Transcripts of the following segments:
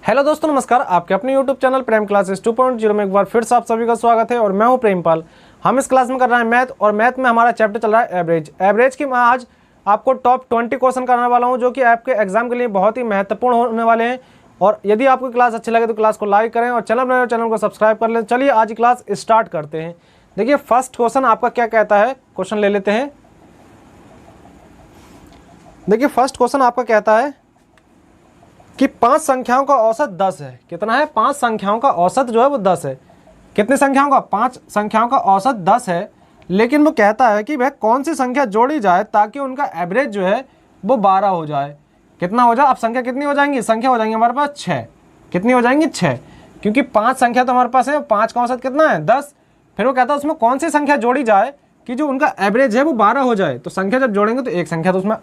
Hello दोस्तों, नमस्कार। आपके अपने यूट्यूब चैनल प्रेम क्लासेस 2.0 में एक बार फिर से आप सभी का स्वागत है और मैं हूं प्रेमपाल। हम इस क्लास में कर रहे हैं मैथ और मैथ में हमारा चैप्टर चल रहा है एवरेज। एवरेज की मैं आज आपको टॉप 20 क्वेश्चन कराने वाला हूं जो कि आपके एग्जाम के लिए बहुत ही महत्वपूर्ण होने वाले हैं। और यदि आपको क्लास अच्छी लगे तो क्लास को लाइक करें और चैनल को सब्सक्राइब कर लें। चलिए आज क्लास स्टार्ट करते हैं। देखिए फर्स्ट क्वेश्चन आपका क्या कहता है, क्वेश्चन ले लेते हैं। देखिए फर्स्ट क्वेश्चन आपका कहता है कि 5 संख्याओं का औसत 10 है। कितना है? 5 संख्याओं का औसत जो है वो 10 है। कितनी संख्याओं का? 5 संख्याओं का औसत 10 है। लेकिन वो कहता है कि वह कौन सी संख्या जोड़ी जाए ताकि उनका एवरेज जो है वो 12 हो जाए। कितना हो जाए? अब संख्या कितनी हो जाएंगी? संख्या हो जाएंगी हमारे पास 6। कितनी हो जाएंगी? 6, क्योंकि 5 संख्या तो हमारे पास है। 5 का औसत कितना है? 10। फिर वो कहता है उसमें कौन सी संख्या जोड़ी जाए कि जो उनका एवरेज है वो 12 हो जाए। तो संख्या जब जोड़ेंगे तो एक संख्या तो उसमें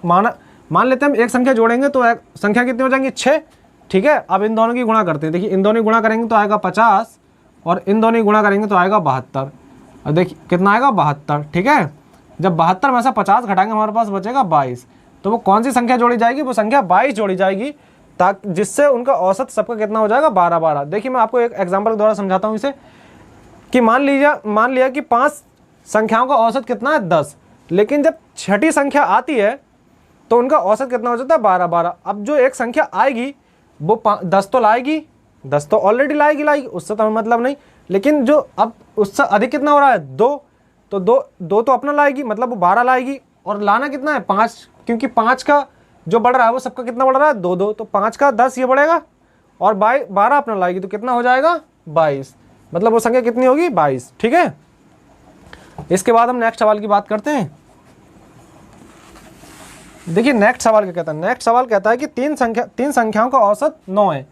मान लेते हैं हम एक संख्या जोड़ेंगे तो संख्या कितनी हो जाएंगी? 6। ठीक है, अब इन दोनों की गुणा करते हैं। देखिए इन दोनों की गुणा करेंगे तो आएगा 50 और इन दोनों की गुणा करेंगे तो आएगा 72। और देखिए कितना आएगा? 72। ठीक है, जब 72 में से 50 घटाएंगे हमारे पास बचेगा 22। तो वो कौन सी संख्या जोड़ी जाएगी? वो संख्या 22 जोड़ी जाएगी, ताकि जिससे उनका औसत सबका कितना हो जाएगा? 12। देखिए मैं आपको एक एग्जाम्पल के द्वारा समझाता हूँ इसे कि मान लिया कि 5 संख्याओं का औसत कितना है? 10। लेकिन जब छठी संख्या आती है तो उनका औसत कितना हो जाता है? 12। अब जो एक संख्या आएगी वो 10 तो लाएगी, 10 तो ऑलरेडी लाएगी, उससे तो हमें मतलब नहीं। लेकिन जो अब उससे अधिक कितना हो रहा है? 2। तो दो तो अपना लाएगी, मतलब वो 12 लाएगी। और लाना कितना है? 5, क्योंकि 5 का जो बढ़ रहा है वो सबका कितना बढ़ रहा है? 2। तो 5 का 10 ये बढ़ेगा और 12 अपना लाएगी तो कितना हो जाएगा? 22। मतलब वो संख्या कितनी होगी? 22। ठीक है, इसके बाद हम नेक्स्ट सवाल की बात करते हैं। देखिए नेक्स्ट सवाल क्या कहता है? नेक्स्ट सवाल कहता है कि 3 संख्याओं का औसत 9 है।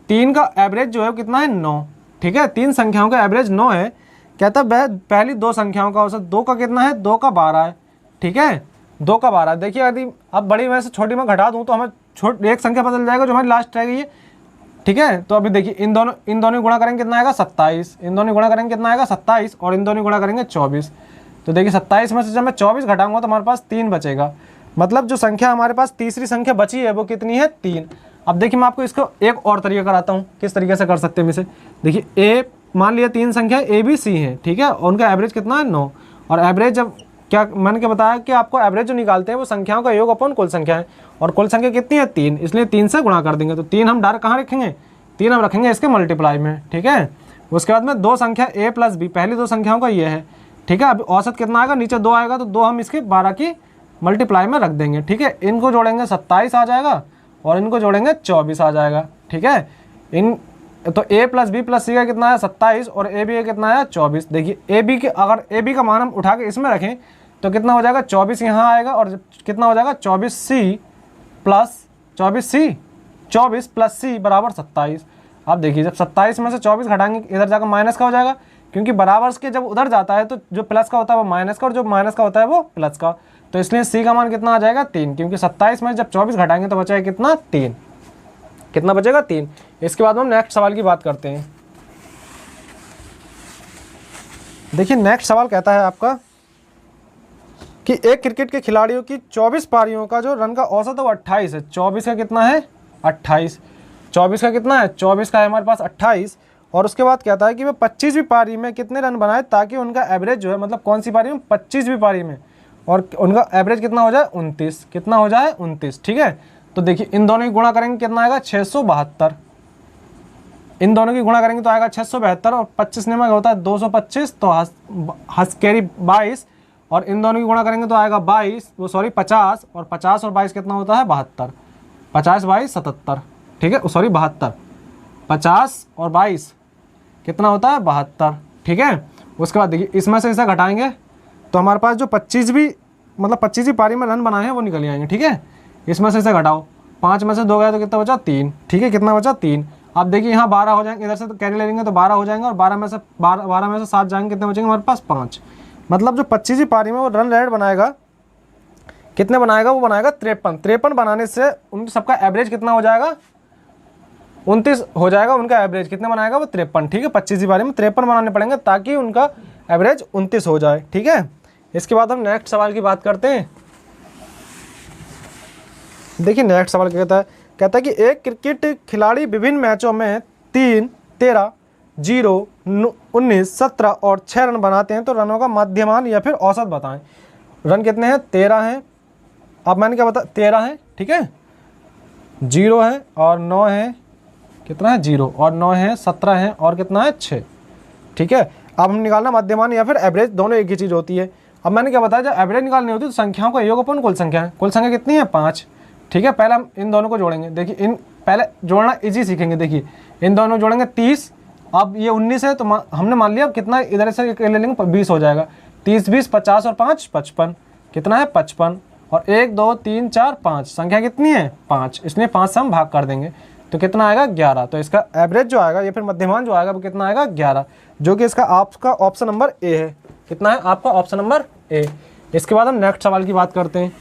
3 का एवरेज जो है कितना है? 9। ठीक है, 3 संख्याओं का एवरेज 9 है। कहता है पहली 2 संख्याओं का औसत 2 का कितना है? 2 का 12 है। ठीक है, 2 का 12। देखिए यदि अब बड़ी में से छोटी में घटा दूँ तो हमें एक संख्या बदल जाएगा जो हमारी लास्ट रह गई है। ठीक है, तो अभी देखिए इन दोनों गुणा करेंगे कितना आएगा? 27। इन दोनों गुणा करेंगे कितना आएगा? 27। और इन दोनों गुणा करेंगे 24। तो देखिए 27 में से जब मैं 24 घटाऊंगा तो हमारे पास 3 बचेगा। मतलब जो संख्या हमारे पास तीसरी संख्या बची है वो कितनी है? 3। अब देखिए मैं आपको इसको एक और तरीका कराता हूँ, किस तरीके से कर सकते हैं इसे। देखिए ए, मान लिया 3 संख्या ए बी सी है। ठीक है, और उनका एवरेज कितना है? 9। और एवरेज जब मैंने क्या बताया कि आपको एवरेज जो निकालते हैं वो संख्याओं का योग अपन कुल संख्या है। और कुल संख्या कितनी है? 3, इसलिए 3 से गुणा कर देंगे। तो 3 हम डायरेक्ट कहाँ रखेंगे? 3 हम रखेंगे इसके मल्टीप्लाई में। ठीक है, उसके बाद में 2 संख्या ए प्लस बी, पहली 2 संख्याओं का ये है। ठीक है, अब औसत कितना आएगा? नीचे 2 आएगा तो 2 हम इसके 12 की मल्टीप्लाई में रख देंगे। ठीक है, इनको जोड़ेंगे 27 आ जाएगा और इनको जोड़ेंगे 24 आ जाएगा। ठीक है, तो a प्लस बी प्लस सी का कितना है? 27 और ए बी का कितना है? 24। देखिए अगर ए बी का मान हम उठा के इसमें रखें तो कितना हो जाएगा? 24 यहाँ आएगा और कितना हो जाएगा? 24c प्लस सी बराबर 27। अब देखिए जब 27 में से 24 घटाएंगे इधर जाकर माइनस का हो जाएगा, क्योंकि बराबर के जब उधर जाता है तो जो प्लस का होता है वो माइनस का और जो माइनस का होता है वो प्लस का। तो इसलिए सी का मान कितना आ जाएगा? 3, क्योंकि 27 में जब 24 घटाएंगे तो बचेगा कितना? 3। कितना बचेगा? 3। इसके बाद हम नेक्स्ट सवाल की बात करते हैं। देखिए नेक्स्ट सवाल कहता है आपका कि एक क्रिकेट के खिलाड़ियों की 24 पारियों का जो रन का औसत है वो 28 है। 24 का कितना है? 28। 24 का कितना है? 24 का है हमारे पास 28। और उसके बाद कहता है कि वे 25वीं पारी में कितने रन बनाए ताकि उनका एवरेज जो है, मतलब कौन सी पारी में? 25वीं पारी में, और उनका एवरेज कितना हो जाए? 29। कितना हो जाए? 29। ठीक है, तो देखिए इन दोनों की गुणा करेंगे कितना आएगा? 672। इन दोनों की गुणा करेंगे तो आएगा 672 और 25 में होता है 225, तो हंस कैरी 22। और इन दोनों की गुणा करेंगे तो आएगा 50 और 50 और 22 कितना होता है? 72। 50 22 77। ठीक है, 72। 50 और 22 कितना होता है? 72। ठीक है, उसके बाद देखिए इसमें से इसे घटाएंगे तो हमारे पास जो 25वीं पारी में रन बनाए हैं वो निकल आएंगे। ठीक है, इसमें से इसे घटाओ, 5 में से 2 गया तो कितना बचा? 3। ठीक है, कितना बचा? 3। अब देखिए यहाँ 12 हो जाएंगे, इधर से तो कैरी ले लेंगे तो 12 हो जाएंगे और 12 में से 7 जाएंगे, कितने बचेंगे हमारे पास? 5। मतलब जो 25वीं पारी में वो रन रेट बनाएगा, कितने बनाएगा? वो बनाएगा 53 बनाने से उन सबका एवरेज कितना हो जाएगा? 29 हो जाएगा उनका एवरेज। कितने बनाएगा वो? 53। ठीक है, 25वीं पारी में 53 बनाने पड़ेंगे ताकि उनका एवरेज 29 हो जाए। ठीक है, इसके बाद हम नेक्स्ट सवाल की बात करते हैं। देखिए नेक्स्ट सवाल क्या कहता है कहता है कि एक क्रिकेट खिलाड़ी विभिन्न मैचों में 3, 13, 0, 19, 17 और 6 रन बनाते हैं तो रनों का मध्यमान या फिर औसत बताएं। रन कितने हैं? 13 हैं। अब मैंने क्या बता, 13 है, ठीक है, 0 है और 9 है, कितना है 0 और 9 है, 17 है और कितना है 6, ठीक है। अब हम निकालना मध्यमान या फिर एवरेज, दोनों एक ही चीज़ होती है। अब मैंने क्या बताया, जब एवरेज निकालनी होती है तो संख्याओं का योग अपन कुल संख्या है। कुल संख्या कितनी है? 5, ठीक है। पहले हम इन दोनों को जोड़ेंगे, देखिए इन पहले जोड़ना इजी सीखेंगे। देखिए इन दोनों जोड़ेंगे 30, अब ये 19 है तो हमने मान लिया अब कितना इधर से ले लेंगे 20 हो जाएगा। 30, 20, 50 और 5 55, कितना है 55 और 1, 2, 3, 4, 5, संख्या कितनी है 5, इसलिए 5 से हम भाग कर देंगे तो कितना आएगा 11। तो इसका एवरेज जो आएगा या फिर मध्यमान जो आएगा वो कितना आएगा 11, जो कि इसका आपका ऑप्शन नंबर ए है। कितना है आपका ऑप्शन नंबर ए। इसके बाद हम नेक्स्ट सवाल की बात करते हैं।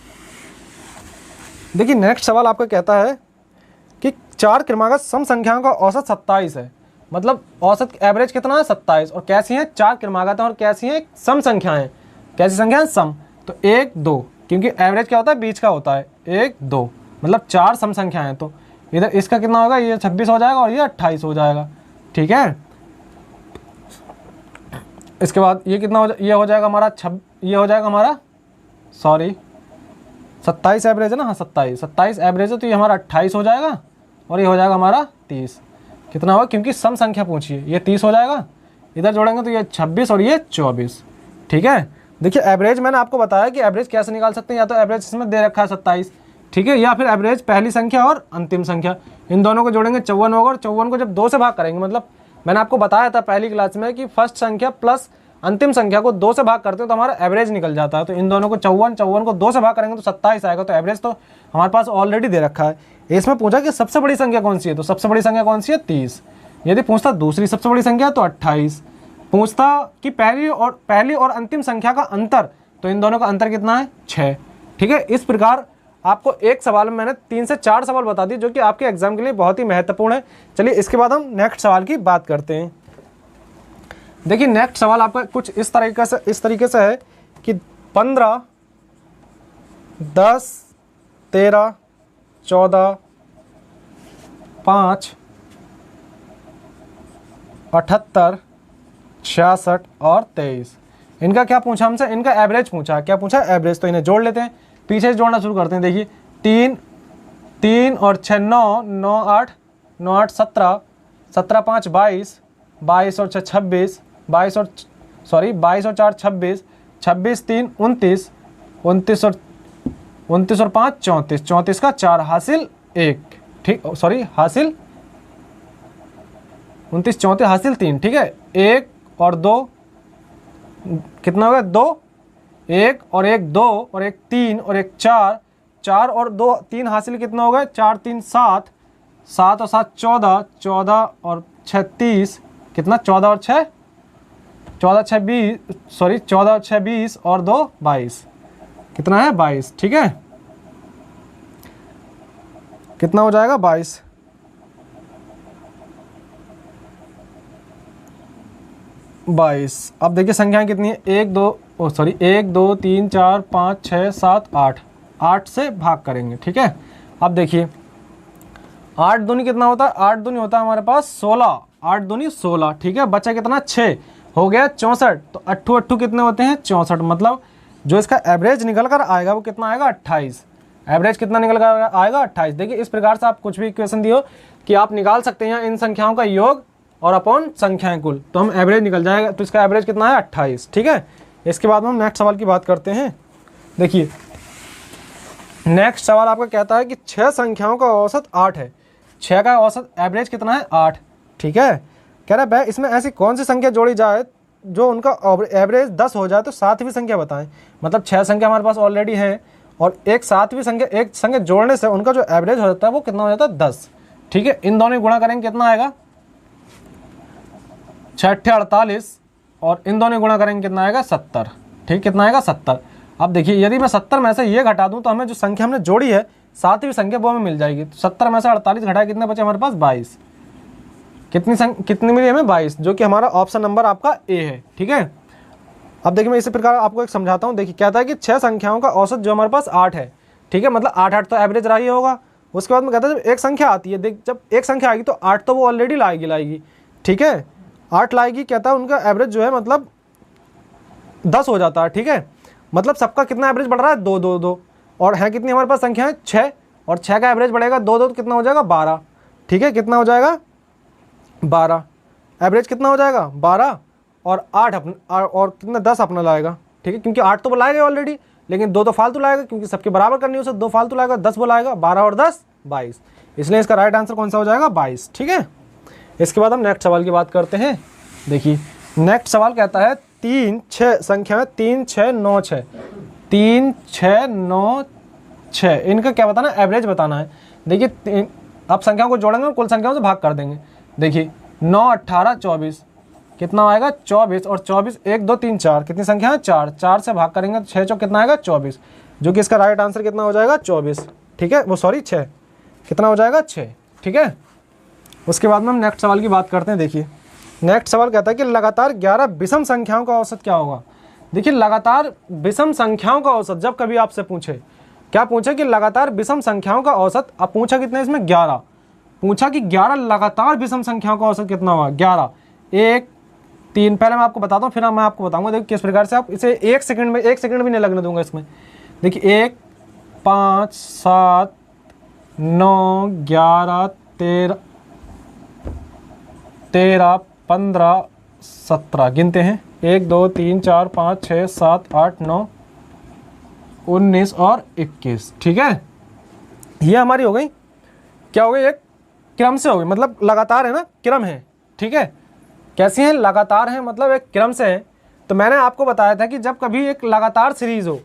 देखिए नेक्स्ट सवाल आपका कहता है कि 4 क्रमागत सम संख्याओं का औसत 27 है, मतलब औसत एवरेज कितना है 27, और कैसी हैं 4 क्रमागत हैं और कैसी हैं सम संख्याएं, कैसी संख्याएं सम, तो 1, 2, क्योंकि एवरेज क्या होता है बीच का होता है, 1, 2 मतलब 4 सम संख्याएं हैं। तो इधर इसका कितना होगा, ये 26 हो जाएगा और ये 28 हो जाएगा, ठीक है। इसके बाद ये कितना ये हो जाएगा हमारा ये हो जाएगा हमारा 27 एवरेज है ना, हाँ 27 एवरेज है तो ये हमारा 28 हो जाएगा और ये हो जाएगा हमारा 30। कितना होगा, क्योंकि सम संख्या पूछी है, ये 30 हो जाएगा, इधर जोड़ेंगे तो ये 26 और ये 24, ठीक है। देखिए एवरेज मैंने आपको बताया कि एवरेज कैसे निकाल सकते हैं, या तो एवरेज इसमें दे रखा है 27, ठीक है, या फिर एवरेज पहली संख्या और अंतिम संख्या, इन दोनों को जोड़ेंगे 54 होगा और 54 को जब 2 से भाग करेंगे, मतलब मैंने आपको बताया था पहली क्लास में कि फर्स्ट संख्या प्लस अंतिम संख्या को 2 से भाग करते हो तो हमारा एवरेज निकल जाता है। तो इन दोनों को 54 को 2 से भाग करेंगे तो 27 आएगा। तो एवरेज तो हमारे पास ऑलरेडी दे रखा है। इसमें पूछा कि सबसे बड़ी संख्या कौन सी है, तो सबसे बड़ी संख्या कौन सी है 30। यदि पूछता दूसरी सबसे बड़ी संख्या तो 28। पूछता कि पहली और अंतिम संख्या का अंतर, तो इन दोनों का अंतर कितना है 6, ठीक है। इस प्रकार आपको एक सवाल में मैंने 3 से 4 सवाल बता दिए जो कि आपके एग्जाम के लिए बहुत ही महत्वपूर्ण है। चलिए इसके बाद हम नेक्स्ट सवाल की बात करते हैं। देखिए नेक्स्ट सवाल आपका कुछ इस तरीके से है कि 15, 10, 13, 14, 5, 78, 66 और 23, इनका क्या पूछा हमसे, इनका एवरेज पूछा। क्या पूछा, एवरेज। तो इन्हें जोड़ लेते हैं, पीछे से जोड़ना शुरू करते हैं। देखिए 3 और 6 9, 9 8, 9 8 17, 17 5 22, 22 और 6 26, 22 और 4 26, 26 3 29, 29 और 5 34, 34 का 4 हासिल 1, ठीक, हासिल 29 34 हासिल 3, ठीक है। 1 और 2 कितना होगा 2, 1 और 1 2 और 1 3 और 1 4, 4 और 2 3 हासिल कितना होगा 4 3 7, 7 और 7 14, 14 और 6 30, कितना 14 और 6 20 और 2 22, कितना है 22, ठीक है। कितना हो जाएगा 22। अब देखिए संख्याएं कितनी है, 1 2 3 4 5 6 7 8 से भाग करेंगे, ठीक है। अब देखिए 8 दूनी कितना होता है, 8 दूनी होता है हमारे पास 16, 8 दूनी 16, ठीक है। बचा कितना 6, हो गया 64। तो 8 कितने होते हैं 64, मतलब जो इसका एवरेज निकल कर आएगा वो कितना आएगा 28। एवरेज कितना निकल कर आएगा 28। देखिए इस प्रकार से आप कुछ भी इक्वेशन दियो कि आप निकाल सकते हैं इन संख्याओं का योग और अपॉन संख्याएं कुल, तो हम एवरेज निकल जाएगा। तो इसका एवरेज कितना है 28, ठीक है। इसके बाद हम नेक्स्ट सवाल की बात करते हैं। देखिए नेक्स्ट सवाल आपका कहता है कि 6 संख्याओं का औसत 8 है, 6 का औसत एवरेज कितना है 8, ठीक है। कह रहा है भाई इसमें ऐसी कौन सी संख्या जोड़ी जाए जो उनका एवरेज 10 हो जाए तो 7वीं संख्या बताएं। मतलब 6 संख्या हमारे पास ऑलरेडी है और एक 7वीं संख्या एक संख्या जोड़ने से उनका जो एवरेज हो जाता है वो कितना हो जाता है 10, ठीक है। इन दोनों गुणा करेंगे कितना आएगा 6 48 और इन दोनों गुणा करेंगे कितना आएगा 70, ठीक, कितना आएगा 70। अब देखिए यदि मैं 70 में से ये घटा दूं तो हमें जो संख्या हमने जोड़ी है 7वीं संख्या वो हमें मिल जाएगी। तो 70 में से 48 घटाए कितने बचे हमारे पास 22, कितनी मिली हमें 22, जो कि हमारा ऑप्शन नंबर आपका ए है, ठीक है। अब देखिए मैं इसी प्रकार आपको एक समझाता हूँ। देखिए कहता है कि 6 संख्याओं का औसत जो हमारे पास 8 है, ठीक है, मतलब 8 8 तो एवरेज रहा ही होगा, उसके बाद में कहता है जब एक संख्या आती है, देख जब एक संख्या आएगी तो 8 तो वो ऑलरेडी लाएगी, ठीक है, 8 लाएगी, कहता है उनका एवरेज जो है मतलब 10 हो जाता है, ठीक है, मतलब सबका कितना एवरेज बढ़ रहा है 2 2 2, और है कितनी हमारे पास संख्या है 6, और 6 का एवरेज बढ़ेगा 2 2 तो कितना हो जाएगा 12, ठीक है, कितना हो जाएगा 12, एवरेज कितना हो जाएगा 12, और 8 अपना और कितना 10 अपना लाएगा, ठीक है, क्योंकि 8 तो लाएगा ऑलरेडी, लेकिन 2 तो फालतू लाएगा क्योंकि सबके बराबर करनी है उसे, 2 फालतू लाएगा, 10 वो लाएगा, 12 और 10 22, इसलिए इसका राइट आंसर कौन सा हो जाएगा 22, ठीक है। इसके बाद हम नेक्स्ट सवाल की बात करते हैं। देखिए नेक्स्ट सवाल कहता है 3 6 संख्या है 3 6 9 6, 3 6 9 6, इनका क्या बताना है, एवरेज बताना है। देखिए अब संख्याओं को जोड़ेंगे और कुल संख्याओं से भाग कर देंगे। देखिए 9 18 24, कितना आएगा 24, और 24 1 2 3 4, कितनी संख्या है 4, 4 से भाग करेंगे तो 6 चौक कितना आएगा 24, जो कि इसका राइट आंसर कितना हो जाएगा 24, ठीक है, वो सॉरी 6, कितना हो जाएगा 6, ठीक है। उसके बाद में हम नेक्स्ट सवाल की बात करते हैं। देखिए नेक्स्ट सवाल कहता है कि लगातार 11 विषम संख्याओं का औसत क्या होगा। देखिए लगातार विषम संख्याओं का औसत जब कभी आपसे पूछे, क्या पूछे कि लगातार विषम संख्याओं का औसत, अब पूछा कितना इसमें 11, पूछा कि 11 लगातार विषम संख्याओं का औसत कितना होगा, 11 1 3, पहले मैं आपको बताता हूँ फिर मैं आपको बताऊंगा। देखिए किस प्रकार से आप इसे 1 सेकंड में, 1 सेकंड भी नहीं लगने दूंगा इसमें। देखिए 1 5 7 9 11 13 15 17 गिनते हैं, 1 2 3 4 5 6 7 8 9 19 और 21, ठीक है। ये हमारी हो गई, क्या हो गई, एक क्रम से हो गई, मतलब लगातार है ना, क्रम है, ठीक है। कैसी हैं, लगातार हैं, मतलब एक क्रम से है। तो मैंने आपको बताया था कि जब कभी एक लगातार सीरीज हो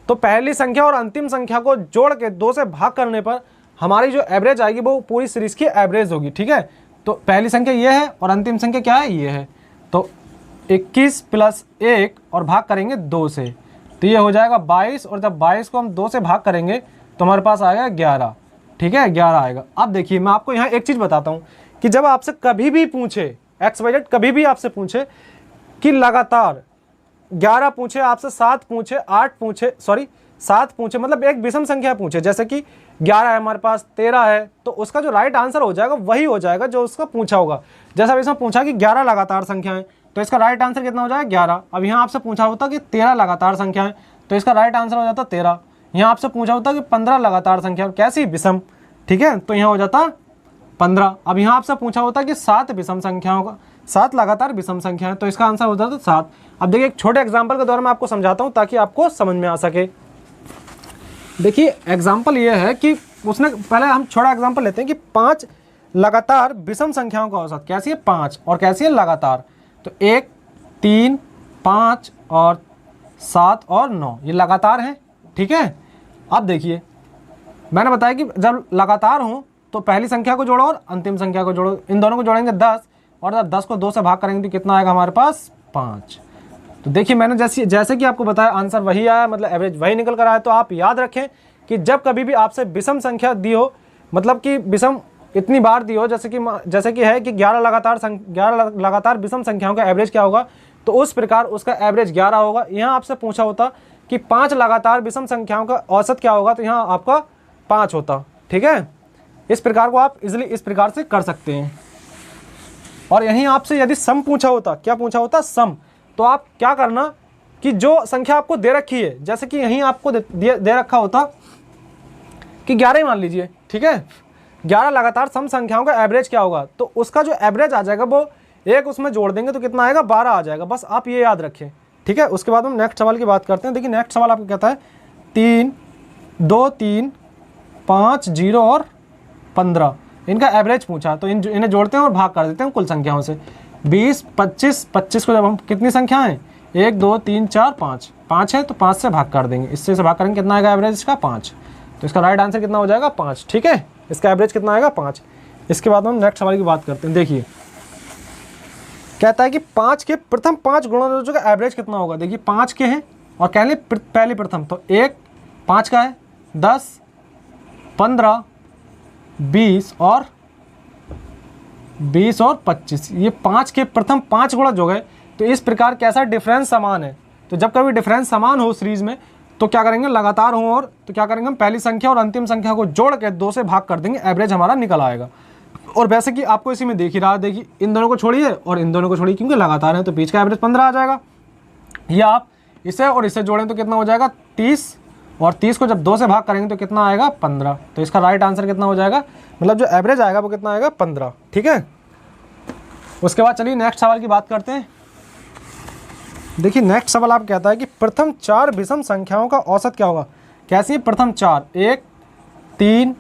तो पहली संख्या और अंतिम संख्या को जोड़ के 2 से भाग करने पर हमारी जो एवरेज आएगी वो पूरी सीरीज की एवरेज होगी, ठीक है। तो पहली संख्या ये है और अंतिम संख्या क्या है, ये है, तो 21 + 1 और भाग करेंगे 2 से, तो ये हो जाएगा 22, और जब 22 को हम 2 से भाग करेंगे तो हमारे पास आएगा 11, ठीक है, 11 आएगा। अब देखिए मैं आपको यहाँ एक चीज़ बताता हूँ कि जब आपसे कभी भी पूछे XYZ, कभी भी आपसे पूछे कि लगातार 11 पूछे, आपसे 7 पूछे, 8 पूछे, सॉरी 7 पूछे, मतलब एक विषम संख्या पूछे, जैसे कि 11 है हमारे पास, 13 है, तो उसका जो राइट आंसर हो जाएगा वही हो जाएगा जो उसका पूछा होगा। जैसा इसमें पूछा कि 11 लगातार संख्याएं, तो इसका राइट आंसर कितना हो जाएगा 11। अब यहाँ आपसे पूछा होता कि 13 लगातार संख्याएं, तो इसका राइट आंसर हो जाता 13। यहाँ आपसे पूछा होता कि 15 लगातार संख्या, कैसी विषम, ठीक है, तो यहाँ हो जाता 15। अब यहाँ आपसे पूछा होता कि 7 विषम संख्याओं का, 7 लगातार विषम संख्या है, तो इसका आंसर हो जाता 7। अब देखिए एक छोटे एग्जाम्पल के द्वारा मैं आपको समझाता हूँ ताकि आपको समझ में आ सके। देखिए एग्जाम्पल ये है कि उसने, पहले हम छोटा एग्जाम्पल लेते हैं कि 5 लगातार विषम संख्याओं का औसत, कैसी है 5, और कैसी है लगातार, तो 1 3 5 और 7 और 9, ये लगातार हैं, ठीक है। अब देखिए मैंने बताया कि जब लगातार हो तो पहली संख्या को जोड़ो और अंतिम संख्या को जोड़ो, इन दोनों को जोड़ेंगे 10, और जब 10 को 2 से भाग करेंगे तो कितना आएगा हमारे पास 5। तो देखिए मैंने जैसे कि आपको बताया आंसर वही आया, मतलब एवरेज वही निकल कर आया। तो आप याद रखें कि जब कभी भी आपसे विषम संख्या दी हो, मतलब कि विषम इतनी बार दी हो, जैसे कि है कि 11 लगातार विषम संख्याओं का एवरेज क्या होगा, तो उस प्रकार उसका एवरेज 11 होगा। यहाँ आपसे पूछा होता कि 5 लगातार विषम संख्याओं का औसत क्या होगा, तो यहाँ आपका 5 होता, ठीक है। इस प्रकार को आप इजीली इस प्रकार से कर सकते हैं। और यहीं आपसे यदि सम पूछा होता, क्या पूछा होता सम, तो आप क्या करना कि जो संख्या आपको दे रखी है, जैसे कि यहीं आपको दे रखा होता कि 11 ही मान लीजिए, ठीक है, 11 लगातार सम संख्याओं का एवरेज क्या होगा, तो उसका जो एवरेज आ जाएगा वो एक उसमें जोड़ देंगे तो कितना आएगा 12 आ जाएगा, बस आप ये याद रखें, ठीक है। उसके बाद हम नेक्स्ट सवाल की बात करते हैं। देखिए नेक्स्ट सवाल आपको कहता है 3 2 3 5 0 और 15, इनका एवरेज पूछा, तो इन्हें जोड़ते हैं और भाग कर देते हैं कुल संख्याओं से। 20 25 25 को जब हम, कितनी संख्या है 1 2 3 4 5, 5 है तो 5 से भाग कर देंगे, इससे भाग करेंगे कितना आएगा एवरेज इसका 5, तो इसका राइट आंसर कितना हो जाएगा 5, ठीक है, इसका एवरेज कितना आएगा 5। इसके बाद हम नेक्स्ट सवाल की बात करते हैं। देखिए कहता है कि 5 के प्रथम 5 गुणनखंडों का एवरेज कितना होगा। देखिए 5 के हैं और कह लें पहले प्रथम, तो 1 5 का है, 10 15 20 और 25, ये 5 के प्रथम 5 गुणज हो गए। तो इस प्रकार कैसा डिफरेंस समान है, तो जब कभी डिफरेंस समान हो सीरीज में तो क्या करेंगे, लगातार हों और तो क्या करेंगे हम, पहली संख्या और अंतिम संख्या को जोड़ के 2 से भाग कर देंगे, एवरेज हमारा निकल आएगा। और वैसे कि आपको इसी में देख ही रहा, देखिए इन दोनों को छोड़िए और इन दोनों को छोड़िए क्योंकि लगातार है, तो बीच का एवरेज 15 आ जाएगा। या आप इसे और इसे जोड़ें तो कितना हो जाएगा 30, और 30 को जब 2 से भाग करेंगे तो कितना आएगा 15। तो इसका राइट आंसर कितना हो जाएगा, मतलब जो एवरेज आएगा वो कितना आएगा 15। ठीक है, उसके बाद चलिए नेक्स्ट सवाल की बात करते हैं। देखिए नेक्स्ट सवाल आप कहता है कि प्रथम 4 विषम संख्याओं का औसत क्या होगा। कैसी है प्रथम 4, 1, 3,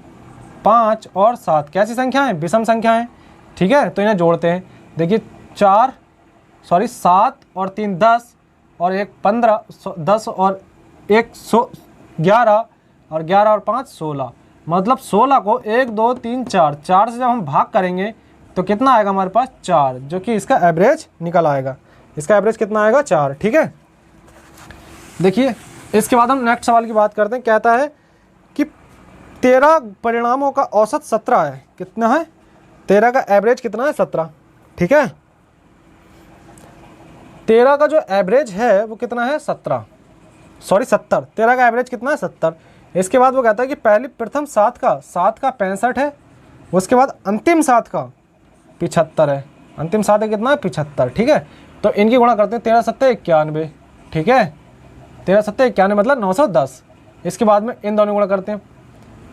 5 और 7 कैसी संख्याएं, विषम संख्याएं। ठीक है, तो इन्हें जोड़ते हैं। देखिए 7 और 3 10 और 1 15, 10 और 1 11 और 11 और 5 16, मतलब 16 को 1 2 3 4 से जब हम भाग करेंगे तो कितना आएगा हमारे पास 4, जो कि इसका एवरेज निकल आएगा। इसका एवरेज कितना आएगा 4। ठीक है, देखिए इसके बाद हम नेक्स्ट सवाल की बात करते हैं। कहता है कि 13 परिणामों का औसत 17 है। कितना है, 13 का एवरेज कितना है 17। ठीक है, 13 का जो एवरेज है वो कितना है 70। 13 का एवरेज कितना है 70। इसके बाद वो कहता है कि पहली प्रथम 7 का 65 है, उसके बाद अंतिम 7 का 75 है। अंतिम 7 है कितना है 75। ठीक है, तो इनकी गुणा करते हैं 13 7 91। ठीक है, 13 7 91 मतलब 910। इसके बाद में इन दोनों गुणा करते हैं,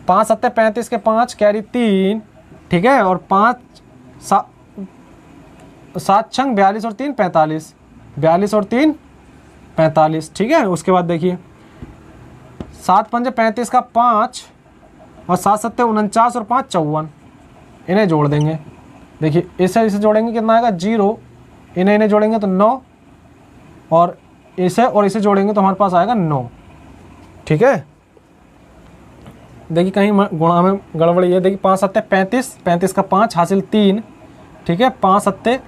5 7 35 के 5 कैरी 3। ठीक है, और 5 7 छंग 42 और 3 45, 42 और 3 45। ठीक है, उसके बाद देखिए 7 पंजे 35 का 5 और 7 7 49 और 5 54, इन्हें जोड़ देंगे। देखिए इसे जोड़ेंगे कितना आएगा 0, इन्हें जोड़ेंगे तो 9, और इसे जोड़ेंगे तो हमारे पास आएगा 9। ठीक है, देखिए कहीं गुणा में गड़बड़ी है। देखिए 5 7 35, 35 का 5 हासिल 3। ठीक है, 5 7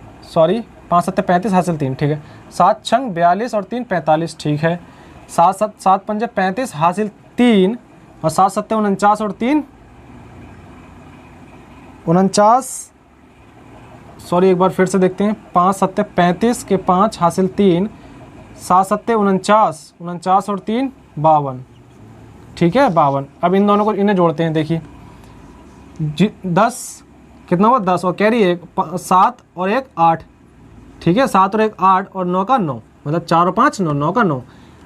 35 हासिल 3। ठीक है, 7 छंग 42 और 3 45। ठीक है, 7 पंजे 35 हासिल 3 और 7 7 49 और 3 49। एक बार फिर से देखते हैं, 5 7 35 के 5 हासिल 3, 7 7 49 और 3 52। ठीक है, 52। अब इन दोनों को इन्हें जोड़ते हैं। देखिए 10 कितना हुआ 10 और कैरी 1 7 और 1 8। ठीक है, 7 और 1 8 और 9 का 9, मतलब 4 और 5 9, 9 का 9।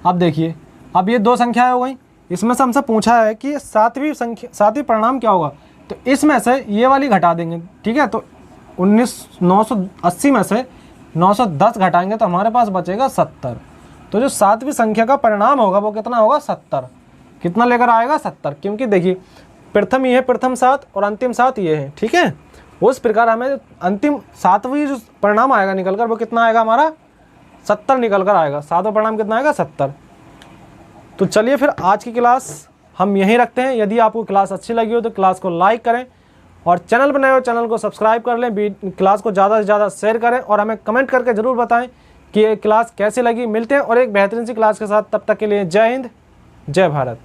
अब देखिए, अब ये 2 संख्याएं हो गई। इसमें से हमसे पूछा है कि सातवीं परिणाम क्या होगा, तो इसमें से ये वाली घटा देंगे। ठीक है, तो 980 में से 910 घटाएंगे तो हमारे पास बचेगा 70। तो जो सातवीं संख्या का परिणाम होगा वो कितना होगा 70। कितना लेकर आएगा 70, क्योंकि देखिए प्रथम ये है, प्रथम 7 और अंतिम 7 ये है। ठीक है, उस प्रकार हमें अंतिम 7वीं जो परिणाम आएगा निकल कर वो कितना आएगा हमारा 70 निकल कर आएगा। 7वां परिणाम कितना आएगा 70। तो चलिए फिर आज की क्लास हम यहीं रखते हैं। यदि आपको क्लास अच्छी लगी हो तो क्लास को लाइक करें, और चैनल पर नए हो चैनल को सब्सक्राइब कर लें। क्लास को ज़्यादा से ज़्यादा शेयर करें और हमें कमेंट करके ज़रूर बताएं कि ये क्लास कैसी लगी। मिलते हैं और एक बेहतरीन सी क्लास के साथ, तब तक के लिए जय हिंद जय भारत।